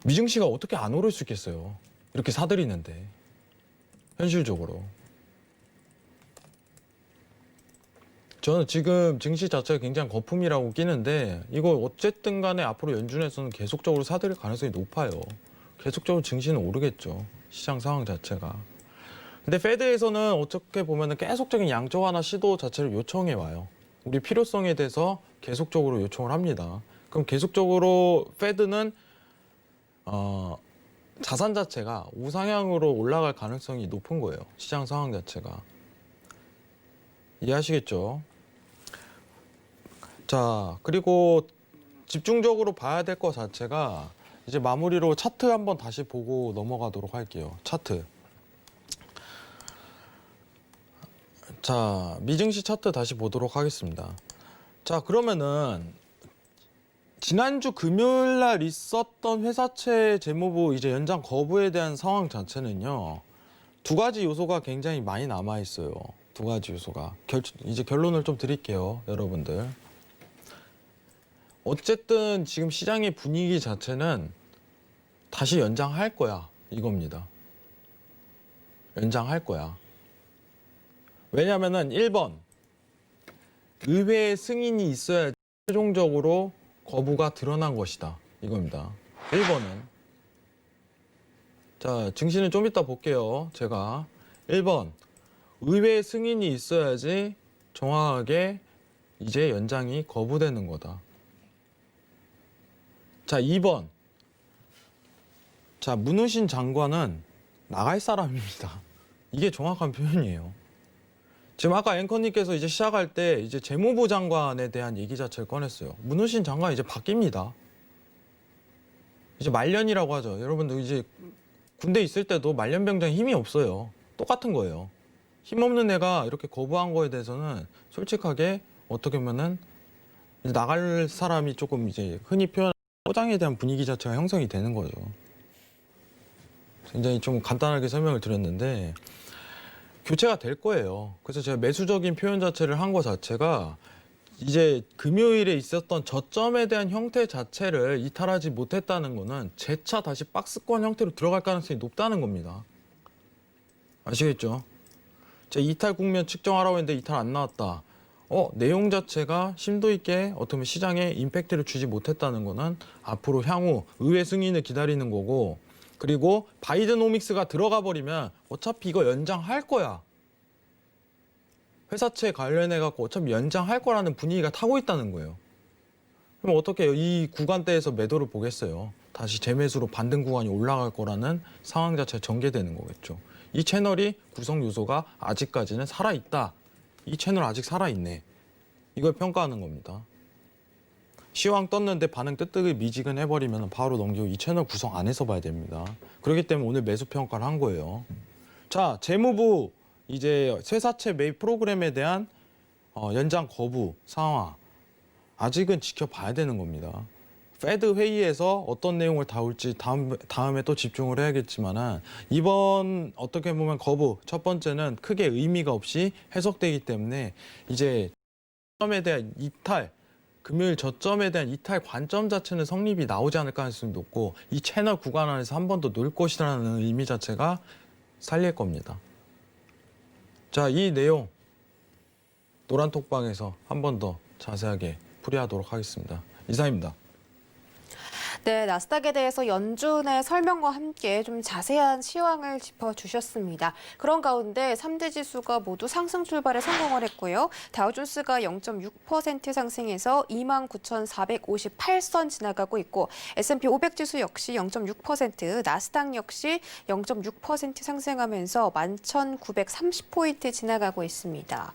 미증시가 어떻게 안 오를 수 있겠어요? 이렇게 사들이는데. 현실적으로. 저는 지금 증시 자체가 굉장히 거품이라고 끼는데 이거 어쨌든 간에 앞으로 연준에서는 계속적으로 사들일 가능성이 높아요. 계속적으로 증시는 오르겠죠. 시장 상황 자체가. 근데 페드에서는 어떻게 보면 계속적인 양적 완화 시도 자체를 요청해 와요. 우리 필요성에 대해서 계속적으로 요청을 합니다. 그럼 계속적으로 페드는 자산 자체가 우상향으로 올라갈 가능성이 높은 거예요. 시장 상황 자체가. 이해하시겠죠? 자, 그리고 집중적으로 봐야 될 것 자체가 이제 마무리로 차트 한번 다시 보고 넘어가도록 할게요. 차트. 자, 미증시 차트 다시 보도록 하겠습니다. 자, 그러면은 지난주 금요일 날 있었던 회사채 재무부 이제 연장 거부에 대한 상황 자체는요. 두 가지 요소가 굉장히 많이 남아 있어요. 두 가지 요소가. 이제 결론을 좀 드릴게요, 여러분들. 어쨌든 지금 시장의 분위기 자체는 다시 연장할 거야, 이겁니다. 연장할 거야. 왜냐면은 1번 의회의 승인이 있어야 최종적으로 거부가 드러난 것이다. 이겁니다. 1번은. 자, 증시는 좀 이따 볼게요. 제가 1번 의회의 승인이 있어야지 정확하게 이제 연장이 거부되는 거다. 자, 2번. 자, 문우신 장관은 나갈 사람입니다. 이게 정확한 표현이에요. 지금 아까 앵커님께서 이제 시작할 때 이제 재무부 장관에 대한 얘기 자체를 꺼냈어요. 문호신 장관 이제 바뀝니다. 이제 말년이라고 하죠. 여러분들 이제 군대 있을 때도 말년병장 힘이 없어요. 똑같은 거예요. 힘없는 애가 이렇게 거부한 거에 대해서는 솔직하게 어떻게 보면은 이제 나갈 사람이 조금 이제 흔히 표현하는 포장에 대한 분위기 자체가 형성이 되는 거죠. 굉장히 좀 간단하게 설명을 드렸는데 교체가 될 거예요. 그래서 제가 매수적인 표현 자체를 한 거 자체가 이제 금요일에 있었던 저점에 대한 형태 자체를 이탈하지 못했다는 거는 재차 다시 박스권 형태로 들어갈 가능성이 높다는 겁니다. 아시겠죠? 제가 이탈 국면 측정하라고 했는데 이탈 안 나왔다. 내용 자체가 심도 있게 어떻게 보면 시장에 임팩트를 주지 못했다는 거는 앞으로 향후 의회 승인을 기다리는 거고, 그리고 바이드노믹스가 들어가 버리면 어차피 이거 연장할 거야. 회사채 관련해 갖고 어차피 연장할 거라는 분위기가 타고 있다는 거예요. 그럼 어떻게 해요? 이 구간대에서 매도를 보겠어요. 다시 재매수로 반등 구간이 올라갈 거라는 상황 자체가 전개되는 거겠죠. 이 채널이 구성 요소가 아직까지는 살아있다. 이 채널 아직 살아있네. 이걸 평가하는 겁니다. 시황 떴는데 반응 뜨뜨기 미지근해버리면 바로 넘기고 이 채널 구성 안에서 봐야 됩니다. 그렇기 때문에 오늘 매수 평가를 한 거예요. 자, 재무부 이제 쇠사채 매입 프로그램에 대한 연장 거부 상황 아직은 지켜봐야 되는 겁니다. 페드 회의에서 어떤 내용을 다룰지 다음에 또 집중을 해야겠지만은 이번 어떻게 보면 거부 첫 번째는 크게 의미가 없이 해석되기 때문에 이제 저점에 대한 이탈 금요일 저점에 대한 이탈 관점 자체는 성립이 나오지 않을 가능성이 높고 이 채널 구간 안에서 한 번 더 놀 것이라는 의미 자체가 살릴 겁니다. 자, 이 내용 노란톡방에서 한 번 더 자세하게 풀이하도록 하겠습니다. 이상입니다. 네, 나스닥에 대해서 연준의 설명과 함께 좀 자세한 시황을 짚어주셨습니다. 그런 가운데 3대 지수가 모두 상승 출발에 성공을 했고요. 다우존스가 0.6% 상승해서 29,458선 지나가고 있고 S&P 500 지수 역시 0.6%, 나스닥 역시 0.6% 상승하면서 11,930포인트 지나가고 있습니다.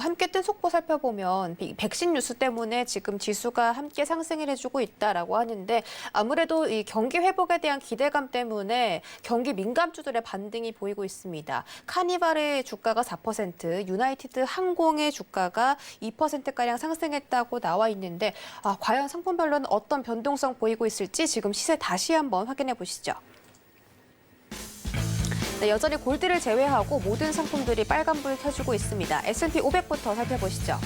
함께 뜬 속보 살펴보면 백신 뉴스 때문에 지금 지수가 함께 상승을 해주고 있다라고 하는데 아무래도 이 경기 회복에 대한 기대감 때문에 경기 민감주들의 반등이 보이고 있습니다. 카니발의 주가가 4%, 유나이티드 항공의 주가가 2%가량 상승했다고 나와 있는데 과연 상품별로는 어떤 변동성 보이고 있을지 지금 시세 다시 한번 확인해 보시죠. 네, 여전히 골드를 제외하고 모든 상품들이 빨간불 켜주고 있습니다. S&P 500부터 살펴보시죠.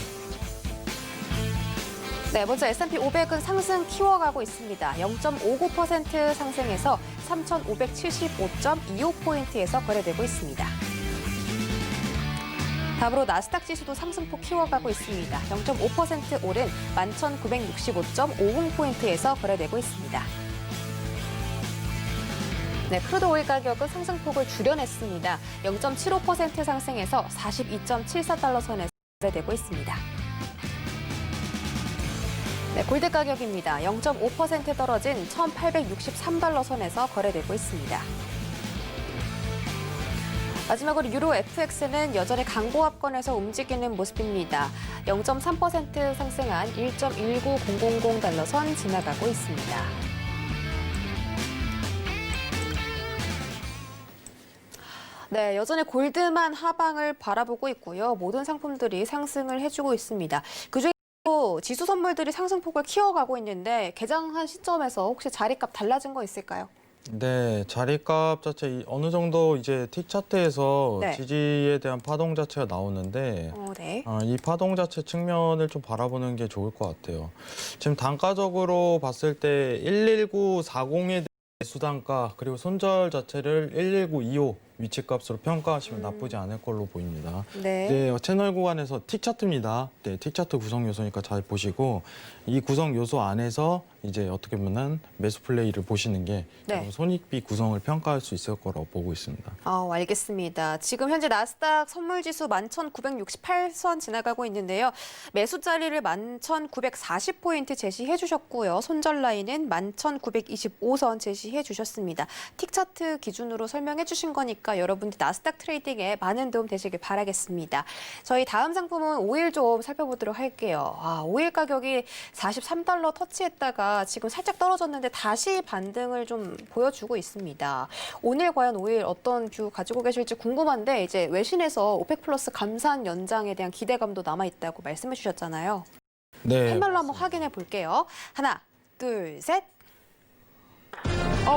네, 먼저 S&P 500은 상승 키워가고 있습니다. 0.59% 상승해서 3,575.25포인트에서 거래되고 있습니다. 다음으로 나스닥 지수도 상승폭 키워가고 있습니다. 0.5% 오른 11,965.50포인트에서 거래되고 있습니다. 네, 크루드 오일 가격은 상승폭을 줄여냈습니다. 0.75% 상승해서 42.74달러 선에서 거래되고 있습니다. 네, 골드 가격입니다. 0.5% 떨어진 1,863달러 선에서 거래되고 있습니다. 마지막으로 유로 FX는 여전히 강보합권에서 움직이는 모습입니다. 0.3% 상승한 1.19000달러 선 지나가고 있습니다. 네, 여전히 골드만 하방을 바라보고 있고요. 모든 상품들이 상승을 해주고 있습니다. 그중에 지수 선물들이 상승폭을 키워가고 있는데 개장한 시점에서 혹시 자리값 달라진 거 있을까요? 네, 자리값 자체 어느 정도 이제 틱 차트에서 네. 지지에 대한 파동 자체가 나오는데 네. 이 파동 자체 측면을 좀 바라보는 게 좋을 것 같아요. 지금 단가적으로 봤을 때 11940에 대한 매수단가 그리고 손절 자체를 11925 위치값으로 평가하시면 나쁘지 않을 걸로 보입니다. 네. 네, 채널 구간에서 틱 차트입니다. 네, 틱 차트 구성 요소니까 잘 보시고 이 구성 요소 안에서 이제 어떻게 보면 매수 플레이를 보시는 게 네. 손익비 구성을 평가할 수 있을 거라고 보고 있습니다. 알겠습니다. 지금 현재 나스닥 선물지수 11,968선 지나가고 있는데요. 매수 자리를 11,940포인트 제시해 주셨고요. 손절 라인은 11,925선 제시해 주셨습니다. 틱 차트 기준으로 설명해 주신 거니까 있으니까 여러분들 나스닥 트레이딩에 많은 도움 되시길 바라겠습니다. 저희 다음 상품은 오일 좀 살펴보도록 할게요. 오일 가격이 43달러 터치했다가 지금 살짝 떨어졌는데 다시 반등을 좀 보여주고 있습니다. 오늘 과연 오일 어떤 뷰 가지고 계실지 궁금한데 이제 외신에서 오펙 플러스 감산 연장에 대한 기대감도 남아 있다고 말씀해 주셨잖아요. 네. 펜별로 한번 확인해 볼게요. 하나, 둘, 셋.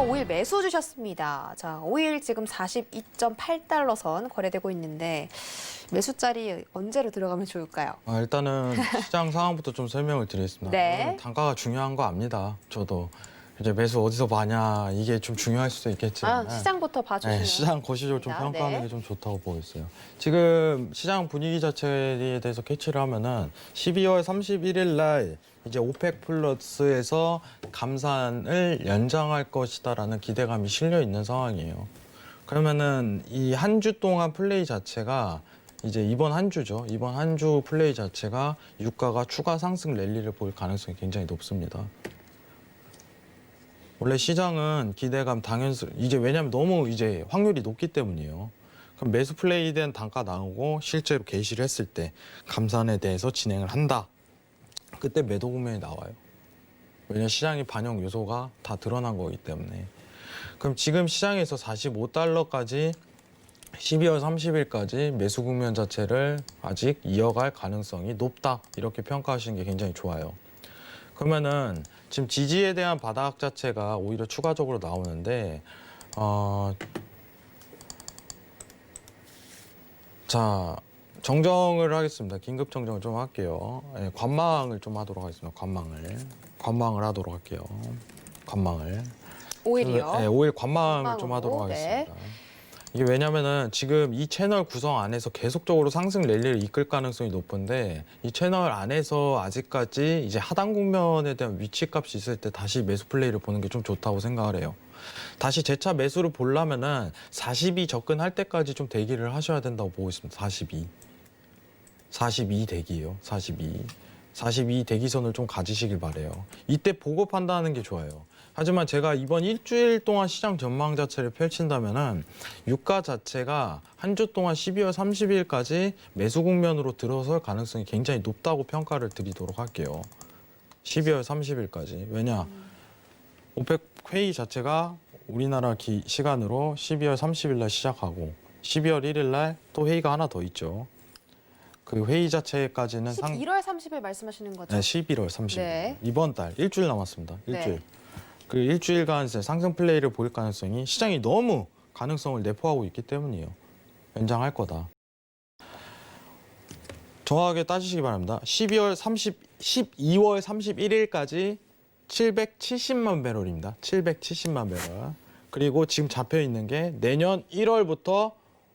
오일 매수 주셨습니다. 자, 오일 지금 42.8달러 선 거래되고 있는데 매수자리 언제로 들어가면 좋을까요? 일단은 시장 상황부터 좀 설명을 드리겠습니다. 네. 단가가 중요한 거 압니다. 저도 이제 매수 어디서 봐냐 이게 좀 중요할 수도 있겠지만 시장부터 봐주시면. 네, 시장 거시적으로 좀 됩니다. 평가하는 네. 게 좀 좋다고 보고 있어요. 지금 시장 분위기 자체에 대해서 캐치를 하면은 12월 31일 날 이제 오펙 플러스에서 감산을 연장할 것이다라는 기대감이 실려 있는 상황이에요. 그러면은 이 한 주 동안 플레이 자체가 이제 이번 한 주죠. 이번 한 주 플레이 자체가 유가가 추가 상승 랠리를 볼 가능성이 굉장히 높습니다. 원래 시장은 기대감 이제 왜냐하면 너무 이제 확률이 높기 때문이에요. 그럼 매수 플레이에 대한 단가 나오고 실제로 개시를 했을 때 감산에 대해서 진행을 한다. 그때 매도 국면이 나와요. 왜냐하면 시장의 반영 요소가 다 드러난 거기 때문에. 그럼 지금 시장에서 45달러까지 12월 30일까지 매수 국면 자체를 아직 이어갈 가능성이 높다. 이렇게 평가하시는 게 굉장히 좋아요. 그러면은 지금 지지에 대한 바닥 자체가 오히려 추가적으로 나오는데 자 정정을 하겠습니다. 긴급 정정을 좀 할게요. 네, 관망을 좀 하도록 하겠습니다. 관망을 하도록 할게요. 관망을. 오일이요? 네, 오일 관망을 좀 하도록 네. 하겠습니다. 이게 왜냐면은 지금 이 채널 구성 안에서 계속적으로 상승 랠리를 이끌 가능성이 높은데 이 채널 안에서 아직까지 이제 하단 국면에 대한 위치값이 있을 때 다시 매수 플레이를 보는 게 좀 좋다고 생각을 해요. 다시 재차 매수를 보려면은 42 접근할 때까지 좀 대기를 하셔야 된다고 보고 있습니다. 42 대기예요. 42 대기선을 좀 가지시길 바래요. 이때 보고 판단하는 게 좋아요. 하지만 제가 이번 일주일 동안 시장 전망 자체를 펼친다면은 유가 자체가 한 주 동안 12월 30일까지 매수 국면으로 들어설 가능성이 굉장히 높다고 평가를 드리도록 할게요. 12월 30일까지. 왜냐? 오펙 회의 자체가 우리나라 시간으로 12월 30일 날 시작하고 12월 1일 날 또 회의가 하나 더 있죠. 그 회의 자체까지는 11월 30일 말씀하시는 거죠? 네, 11월 30일. 네. 이번 달 일주일 남았습니다. 일주일. 네. 그 일주일간 상승 플레이를 보일 가능성이 시장이 너무 가능성을 내포하고 있기 때문이에요. 연장할 거다. 정확하게 따지시기 바랍니다. 12월 31일까지 770만 배럴입니다. 770만 배럴. 그리고 지금 잡혀 있는 게 내년 1월부터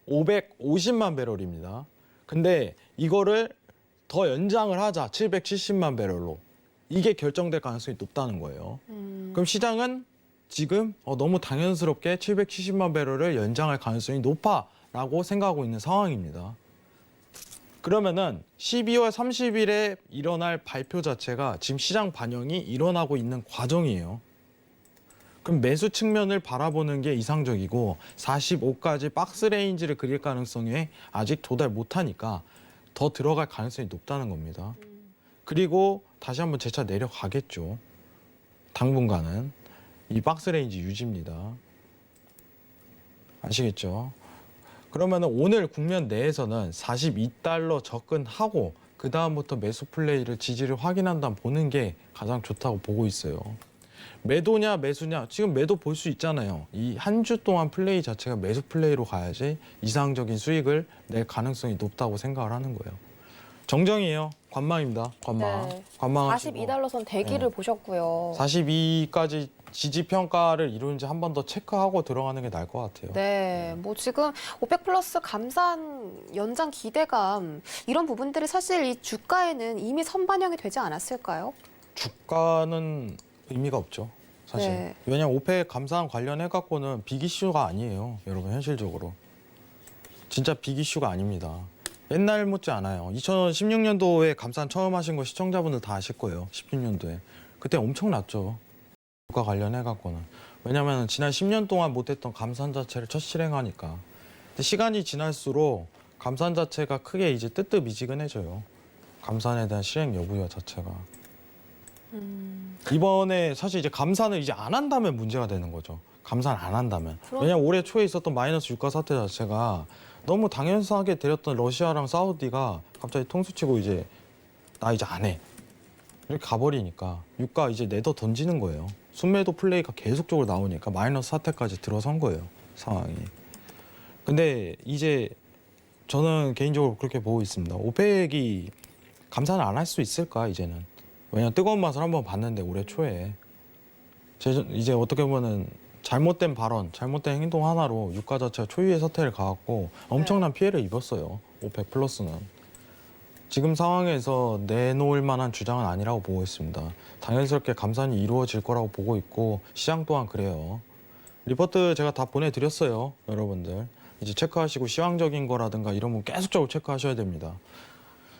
550만 배럴입니다. 근데 이거를 더 연장을 하자. 770만 배럴로. 이게 결정될 가능성이 높다는 거예요. 그럼 시장은 지금 너무 당연스럽게 770만 배럴을 연장할 가능성이 높아라고 생각하고 있는 상황입니다. 그러면은 12월 30일에 일어날 발표 자체가 지금 시장 반영이 일어나고 있는 과정이에요. 그럼 매수 측면을 바라보는 게 이상적이고 45까지 박스 레인지를 그릴 가능성에 아직 도달 못하니까 더 들어갈 가능성이 높다는 겁니다. 그리고 다시 한번 재차 내려가겠죠. 당분간은 이 박스 레인지 유지입니다. 아시겠죠? 그러면 오늘 국면 내에서는 42달러 접근하고 그 다음부터 매수 플레이를 지지를 확인한 다음 보는 게 가장 좋다고 보고 있어요. 매도냐 매수냐 지금 매도 볼 수 있잖아요. 이 한 주 동안 플레이 자체가 매수 플레이로 가야지 이상적인 수익을 낼 가능성이 높다고 생각을 하는 거예요. 정정이에요. 관망입니다. 관망. 네. 관망하시고 42달러 선 대기를 네. 보셨고요. 42까지 지지 평가를 이루는지 한 번 더 체크하고 들어가는 게 나을 것 같아요. 네, 뭐 지금 오펙 플러스 감산 연장 기대감 이런 부분들이 사실 이 주가에는 이미 선반영이 되지 않았을까요? 주가는 의미가 없죠. 사실. 네. 왜냐하면 오펙 감산 관련해 갖고는 빅 이슈가 아니에요. 여러분 현실적으로. 진짜 빅 이슈가 아닙니다. 옛날 못지 않아요. 2016년도에 감산 처음 하신 거 시청자분들 다 아실 거예요. 16년도에. 그때 엄청났죠. 주가 관련해 갖고는. 왜냐하면 지난 10년 동안 못했던 감산 자체를 첫 실행하니까. 시간이 지날수록 감산 자체가 크게 이제 뜨뜻미지근해져요. 감산에 대한 실행 여부 자체가. 이번에 사실 이제 감산을 이제 안 한다면 문제가 되는 거죠. 감산 안 한다면. 왜냐면 올해 초에 있었던 마이너스 유가 사태 자체가 너무 당연하게 되렸던 러시아랑 사우디가 갑자기 통수치고 이제 나 이제 안 해. 이렇게 가버리니까 유가 이제 내더 던지는 거예요. 순매도 플레이가 계속적으로 나오니까 마이너스 사태까지 들어선 거예요. 상황이. 근데 이제 저는 개인적으로 그렇게 보고 있습니다. 오펙이 감산을 안 할 수 있을까 이제는. 왜냐면 뜨거운 맛을 한번 봤는데 올해 초에 이제 어떻게 보면은 잘못된 발언, 잘못된 행동 하나로 유가 자체가 초유의 사태를 가갖고 엄청난 피해를 입었어요. 오펙 플러스는. 지금 상황에서 내놓을 만한 주장은 아니라고 보고 있습니다. 당연스럽게 감산이 이루어질 거라고 보고 있고 시장 또한 그래요. 리포트 제가 다 보내드렸어요. 여러분들. 이제 체크하시고 시황적인 거라든가 이런 건 계속적으로 체크하셔야 됩니다.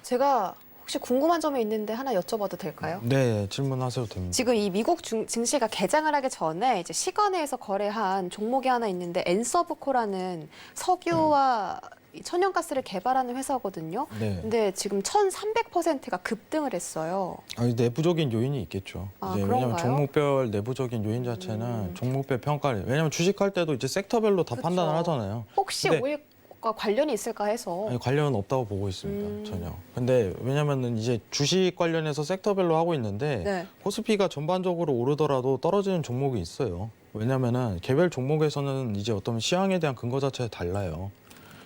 제가 혹시 궁금한 점이 있는데 하나 여쭤봐도 될까요? 네, 질문하셔도 됩니다. 지금 이 미국 증시가 개장을 하기 전에 이제 시간에서 거래한 종목이 하나 있는데 엔서브코라는 석유와 이 천연가스를 개발하는 회사거든요. 네. 근데 지금 1,300%가 급등을 했어요. 내부적인 요인이 있겠죠. 아, 이제 왜냐하면 그런가요? 종목별 내부적인 요인 자체는 종목별 평가를 왜냐하면 주식할 때도 이제 섹터별로 다 그쵸. 판단을 하잖아요. 혹시 근데- 오일과 관련이 있을까 해서. 아니, 관련은 없다고 보고 있습니다. 전혀. 근데 왜냐면은 이제 주식 관련해서 섹터별로 하고 있는데 네. 코스피가 전반적으로 오르더라도 떨어지는 종목이 있어요. 왜냐면은 개별 종목에서는 이제 어떤 시황에 대한 근거 자체가 달라요.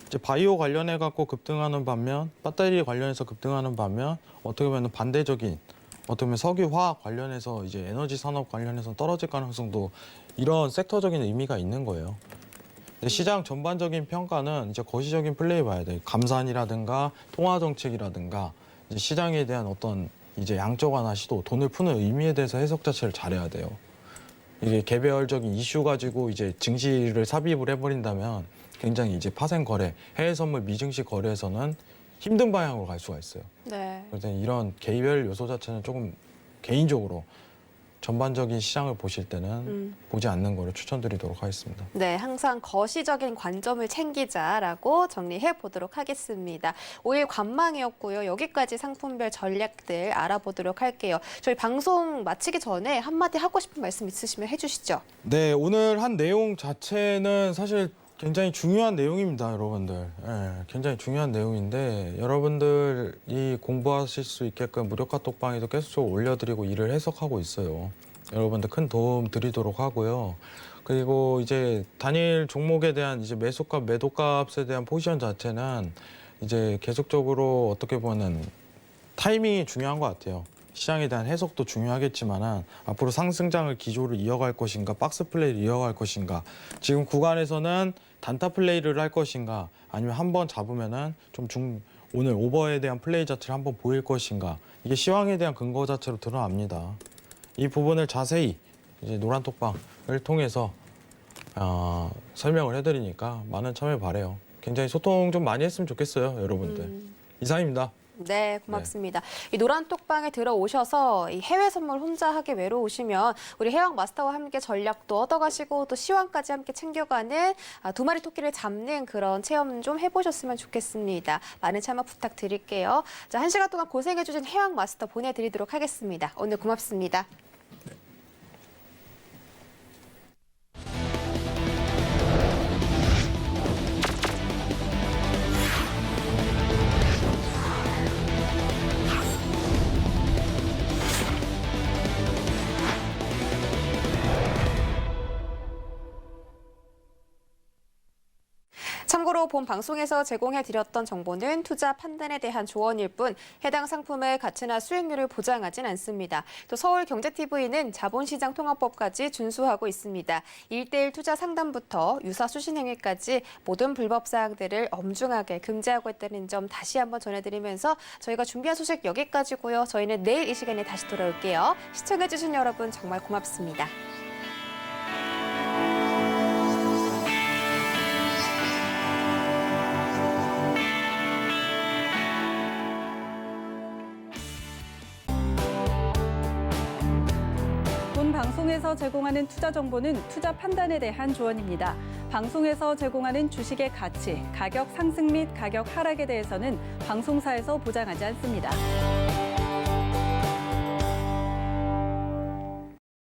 이제 바이오 관련해 갖고 급등하는 반면 배터리 관련해서 급등하는 반면 어떻게 보면 반대적인 어떻게 보면 석유 화학 관련해서 이제 에너지 산업 관련해서 떨어질 가능성도 이런 섹터적인 의미가 있는 거예요. 근데 시장 전반적인 평가는 이제 거시적인 플레이 봐야 돼요. 감산이라든가 통화 정책이라든가 이제 시장에 대한 어떤 이제 양적 완화 시도, 돈을 푸는 의미에 대해서 해석 자체를 잘해야 돼요. 이게 개별적인 이슈 가지고 이제 증시를 삽입을 해버린다면 굉장히 이제 파생 거래, 해외 선물 미증시 거래에서는 힘든 방향으로 갈 수가 있어요. 네. 그래서 이런 개별 요소 자체는 조금 개인적으로 전반적인 시장을 보실 때는 보지 않는 거를 추천드리도록 하겠습니다. 네, 항상 거시적인 관점을 챙기자라고 정리해 보도록 하겠습니다. 5일 관망이었고요. 여기까지 상품별 전략들 알아보도록 할게요. 저희 방송 마치기 전에 한마디 하고 싶은 말씀 있으시면 해주시죠. 네, 오늘 한 내용 자체는 사실 굉장히 중요한 내용입니다, 여러분들. 예, 굉장히 중요한 내용인데 여러분들이 공부하실 수 있게끔 무료 카톡방에도 계속적으로 올려드리고 이를 해석하고 있어요. 여러분들 큰 도움 드리도록 하고요. 그리고 이제 단일 종목에 대한 이제 매수값, 매도값에 대한 포지션 자체는 이제 계속적으로 어떻게 보면 타이밍이 중요한 것 같아요. 시장에 대한 해석도 중요하겠지만은 앞으로 상승장을 기조를 이어갈 것인가, 박스 플레이를 이어갈 것인가, 지금 구간에서는 단타 플레이를 할 것인가, 아니면 한번 잡으면은 오늘 오버에 대한 플레이 자체를 한번 보일 것인가, 이게 시황에 대한 근거 자체로 드러납니다. 이 부분을 자세히 이제 노란톡방을 통해서 설명을 해드리니까 많은 참여 바래요. 굉장히 소통 좀 많이 했으면 좋겠어요, 여러분들. 이상입니다. 네, 고맙습니다. 이 노란 톡방에 들어오셔서 이 해외 선물 혼자 하기 외로우시면 우리 해왕 마스터와 함께 전략도 얻어가시고 또 시황까지 함께 챙겨가는 두 마리 토끼를 잡는 그런 체험 좀 해보셨으면 좋겠습니다. 많은 참여 부탁드릴게요. 자, 1시간 동안 고생해주신 해왕 마스터 보내드리도록 하겠습니다. 오늘 고맙습니다. 참고로 본 방송에서 제공해드렸던 정보는 투자 판단에 대한 조언일 뿐 해당 상품의 가치나 수익률을 보장하진 않습니다. 또 서울경제TV는 자본시장통합법까지 준수하고 있습니다. 1:1 투자 상담부터 유사 수신 행위까지 모든 불법 사항들을 엄중하게 금지하고 있다는 점 다시 한번 전해드리면서 저희가 준비한 소식 여기까지고요. 저희는 내일 이 시간에 다시 돌아올게요. 시청해주신 여러분 정말 고맙습니다. 본 방송에서 제공하는 투자 정보는 투자 판단에 대한 조언입니다. 방송에서 제공하는 주식의 가치, 가격 상승 및 가격 하락에 대해서는 방송사에서 보장하지 않습니다.